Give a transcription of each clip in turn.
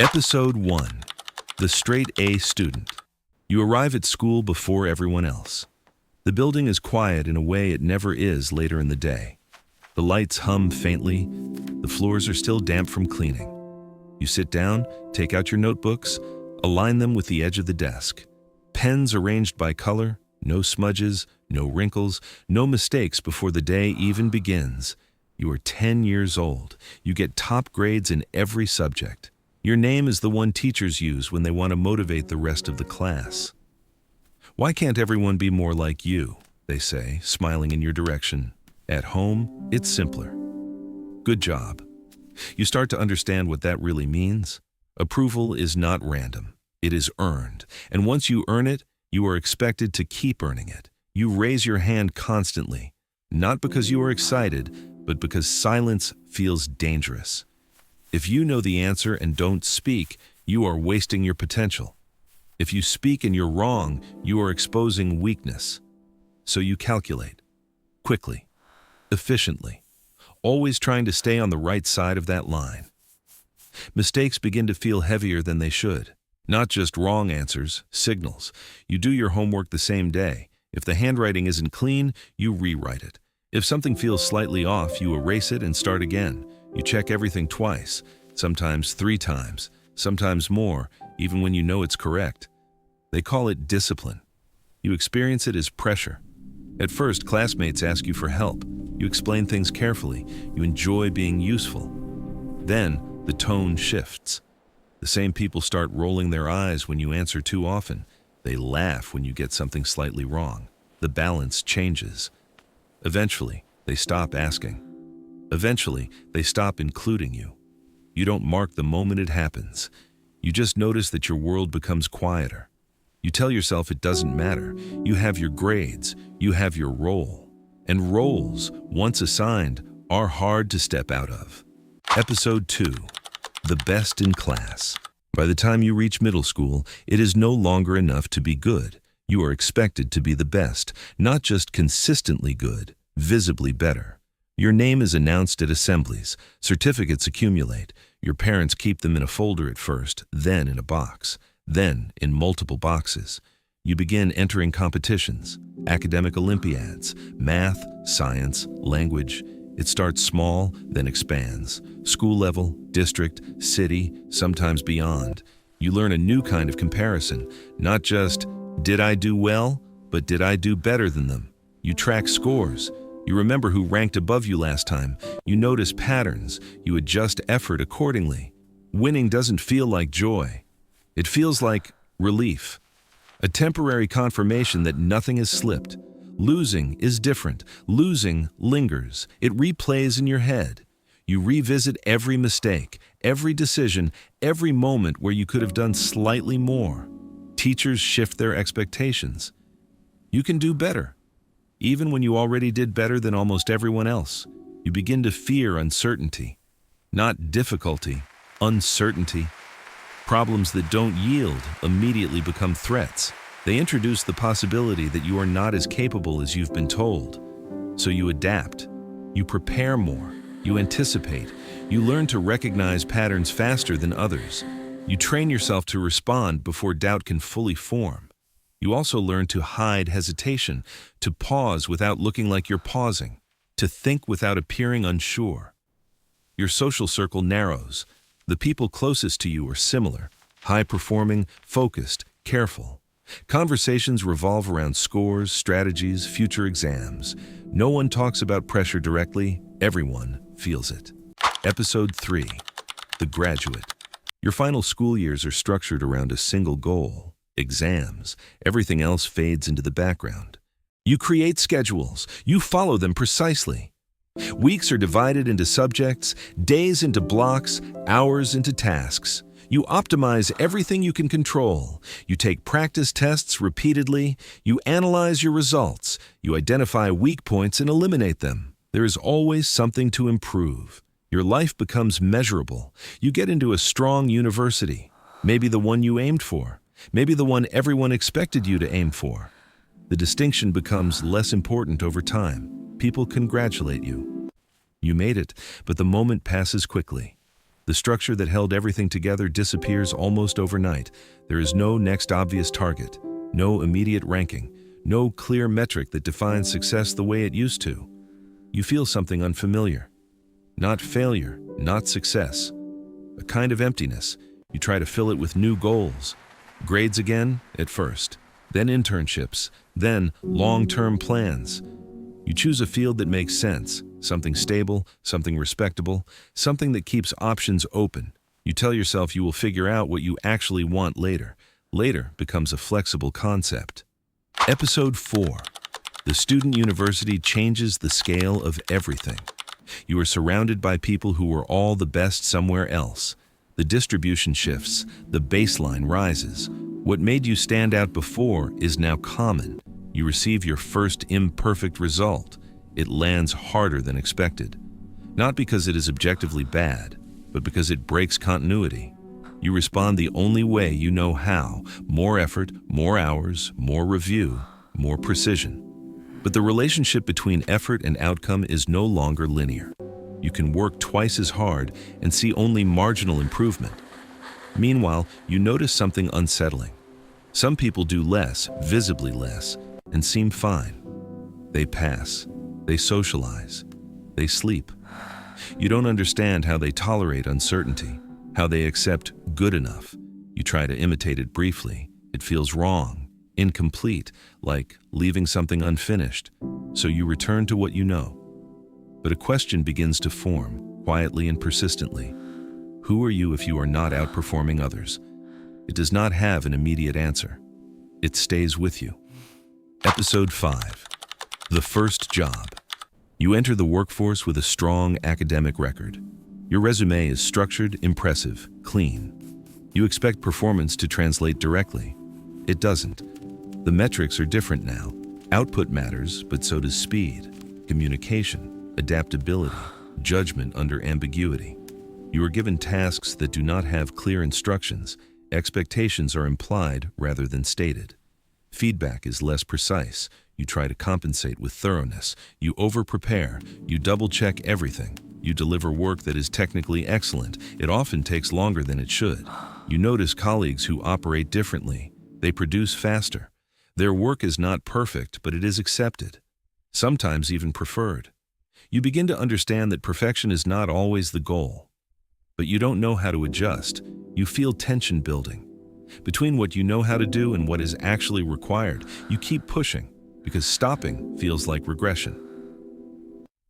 Episode 1. The Straight A Student. You arrive at school before everyone else. The building is quiet in a way it never is later in the day. The lights hum faintly. The floors are still damp from cleaning. You sit down, take out your notebooks, align them with the edge of the desk. Pens arranged by color, no smudges, no wrinkles, no mistakes before the day even begins. You are 10 years old. You get top grades in every subject. Your name is the one teachers use when they want to motivate the rest of the class. Why can't everyone be more like you? They say, smiling in your direction. At home, it's simpler. Good job. You start to understand what that really means. Approval is not random. It is earned. And once you earn it, you are expected to keep earning it. You raise your hand constantly, not because you are excited, but because silence feels dangerous. If you know the answer and don't speak, you are wasting your potential. If you speak and you're wrong, you are exposing weakness. So you calculate, quickly, efficiently, always trying to stay on the right side of that line. Mistakes begin to feel heavier than they should. Not just wrong answers, signals. You do your homework the same day. If the handwriting isn't clean, you rewrite it. If something feels slightly off, you erase it and start again. You check everything twice, sometimes 3 times, sometimes more, even when you know it's correct. They call it discipline. You experience it as pressure. At first, classmates ask you for help. You explain things carefully. You enjoy being useful. Then, the tone shifts. The same people start rolling their eyes when you answer too often. They laugh when you get something slightly wrong. The balance changes. Eventually, they stop asking. Eventually, they stop including you. You don't mark the moment it happens. You just notice that your world becomes quieter. You tell yourself it doesn't matter. You have your grades. You have your role. And roles, once assigned, are hard to step out of. Episode 2. The best in class. By the time you reach middle school, it is no longer enough to be good. You are expected to be the best, not just consistently good, visibly better. Your name is announced at assemblies. Certificates accumulate. Your parents keep them in a folder at first, then in a box, then in multiple boxes. You begin entering competitions, academic Olympiads, math, science, language. It starts small, then expands. School level, district, city, sometimes beyond. You learn a new kind of comparison. Not just, did I do well, but did I do better than them? You track scores. You remember who ranked above you last time. You notice patterns. You adjust effort accordingly. Winning doesn't feel like joy. It feels like relief. A temporary confirmation that nothing has slipped. Losing is different. Losing lingers. It replays in your head. You revisit every mistake, every decision, every moment where you could have done slightly more. Teachers shift their expectations. You can do better. Even when you already did better than almost everyone else, you begin to fear uncertainty. Not difficulty, uncertainty. Problems that don't yield immediately become threats. They introduce the possibility that you are not as capable as you've been told. So you adapt. You prepare more. You anticipate. You learn to recognize patterns faster than others. You train yourself to respond before doubt can fully form. You also learn to hide hesitation, to pause without looking like you're pausing, to think without appearing unsure. Your social circle narrows. The people closest to you are similar, high-performing, focused, careful. Conversations revolve around scores, strategies, future exams. No one talks about pressure directly. Everyone feels it. Episode 3. The Graduate. Your final school years are structured around a single goal. Exams. Everything else fades into the background. You create schedules. You follow them precisely. Weeks are divided into subjects, days into blocks, hours into tasks. You optimize everything you can control. You take practice tests repeatedly. You analyze your results. You identify weak points and eliminate them. There is always something to improve. Your life becomes measurable. You get into a strong university, maybe the one you aimed for. Maybe the one everyone expected you to aim for. The distinction becomes less important over time. People congratulate you. You made it, but the moment passes quickly. The structure that held everything together disappears almost overnight. There is no next obvious target, no immediate ranking, no clear metric that defines success the way it used to. You feel something unfamiliar. Not failure, not success. A kind of emptiness. You try to fill it with new goals. Grades again, at first. Then internships. Then long-term plans. You choose a field that makes sense. Something stable, something respectable, something that keeps options open. You tell yourself you will figure out what you actually want later. Later becomes a flexible concept. Episode 4. The student university changes the scale of everything. You are surrounded by people who were all the best somewhere else. The distribution shifts, the baseline rises. What made you stand out before is now common. You receive your first imperfect result. It lands harder than expected. Not because it is objectively bad, but because it breaks continuity. You respond the only way you know how. More effort, more hours, more review, more precision. But the relationship between effort and outcome is no longer linear. You can work twice as hard and see only marginal improvement. Meanwhile, you notice something unsettling. Some people do less, visibly less, and seem fine. They pass. They socialize. They sleep. You don't understand how they tolerate uncertainty, how they accept good enough. You try to imitate it briefly. It feels wrong, incomplete, like leaving something unfinished. So you return to what you know. But a question begins to form, quietly and persistently. Who are you if you are not outperforming others? It does not have an immediate answer. It stays with you. Episode 5. The first job. You enter the workforce with a strong academic record. Your resume is structured, impressive, clean. You expect performance to translate directly. It doesn't. The metrics are different now. Output matters, but so does speed, communication, adaptability, judgment under ambiguity. You are given tasks that do not have clear instructions. Expectations are implied rather than stated. Feedback is less precise. You try to compensate with thoroughness. You over-prepare. You double-check everything. You deliver work that is technically excellent. It often takes longer than it should. You notice colleagues who operate differently. They produce faster. Their work is not perfect, but it is accepted. Sometimes even preferred. You begin to understand that perfection is not always the goal. But you don't know how to adjust. You feel tension building. Between what you know how to do and what is actually required, you keep pushing, because stopping feels like regression.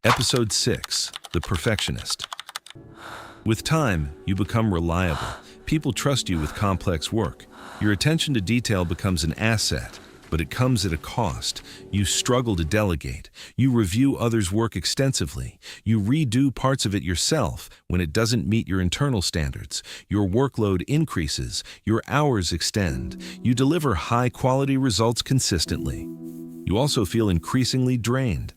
Episode 6. The Perfectionist. With time, you become reliable. People trust you with complex work. Your attention to detail becomes an asset, but it comes at a cost. You struggle to delegate. You review others' work extensively. You redo parts of it yourself when it doesn't meet your internal standards. Your workload increases. Your hours extend. You deliver high-quality results consistently. You also feel increasingly drained.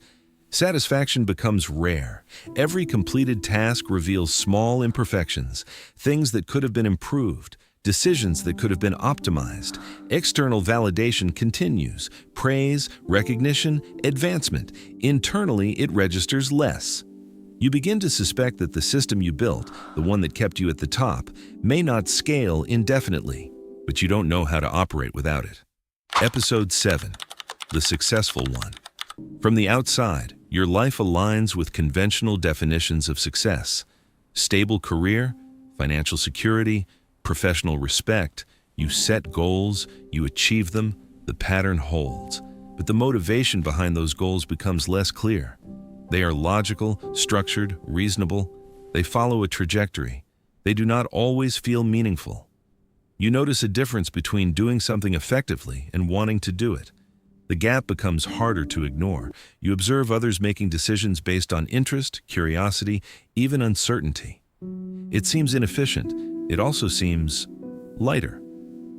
Satisfaction becomes rare. Every completed task reveals small imperfections, things that could have been improved, decisions that could have been optimized. External validation continues. Praise, recognition, advancement. Internally, it registers less. You begin to suspect that the system you built, the one that kept you at the top, may not scale indefinitely, but you don't know how to operate without it. Episode 7. The Successful One. From the outside, your life aligns with conventional definitions of success. Stable career, financial security, professional respect. You set goals, you achieve them, the pattern holds. But the motivation behind those goals becomes less clear. They are logical, structured, reasonable. They follow a trajectory. They do not always feel meaningful. You notice a difference between doing something effectively and wanting to do it. The gap becomes harder to ignore. You observe others making decisions based on interest, curiosity, even uncertainty. It seems inefficient. It also seems lighter.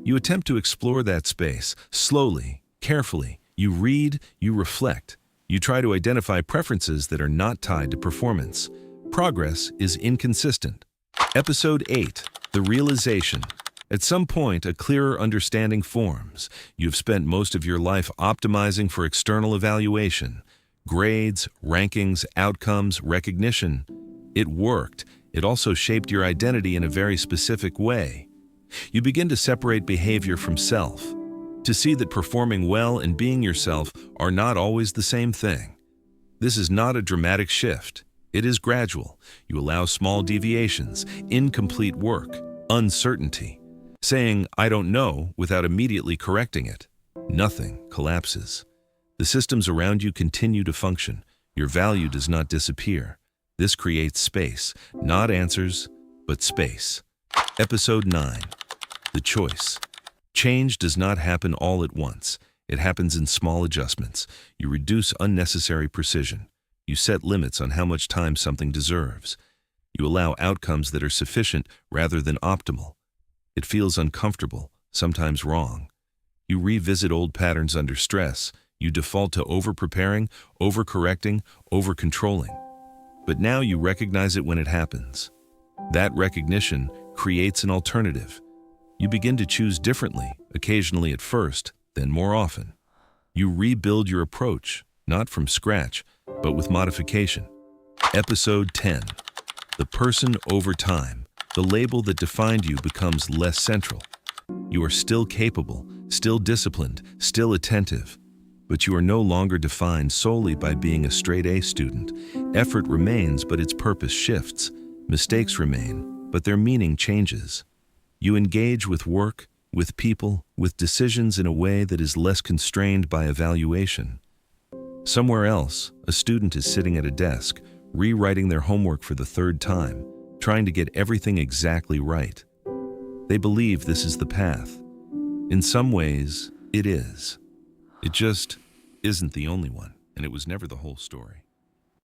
You attempt to explore that space, slowly, carefully. You read, you reflect. You try to identify preferences that are not tied to performance. Progress is inconsistent. Episode 8. The Realization. At some point, a clearer understanding forms. You've spent most of your life optimizing for external evaluation. Grades, rankings, outcomes, recognition. It worked. it also shaped your identity in a very specific way. You begin to separate behavior from self, to see that performing well and being yourself are not always the same thing. This is not a dramatic shift. It is gradual. You allow small deviations, incomplete work, uncertainty. Saying, "I don't know," without immediately correcting it. Nothing collapses. The systems around you continue to function. Your value does not disappear. This creates space, not answers, but space. Episode 9. The choice. Change does not happen all at once. It happens in small adjustments. You reduce unnecessary precision. You set limits on how much time something deserves. You allow outcomes that are sufficient rather than optimal. It feels uncomfortable, sometimes wrong. You revisit old patterns under stress. You default to over-preparing, over-correcting, over-controlling. But now you recognize it when it happens. That recognition creates an alternative. You begin to choose differently, occasionally at first, then more often. You rebuild your approach, not from scratch, but with modification. Episode 10. The person over time. The label that defined you becomes less central. You are still capable, still disciplined, still attentive. But you are no longer defined solely by being a straight A student. Effort remains, but its purpose shifts. Mistakes remain, but their meaning changes. You engage with work, with people, with decisions in a way that is less constrained by evaluation. Somewhere else, a student is sitting at a desk, rewriting their homework for the third time, trying to get everything exactly right. They believe this is the path. In some ways, it is. It just isn't the only one, and it was never the whole story.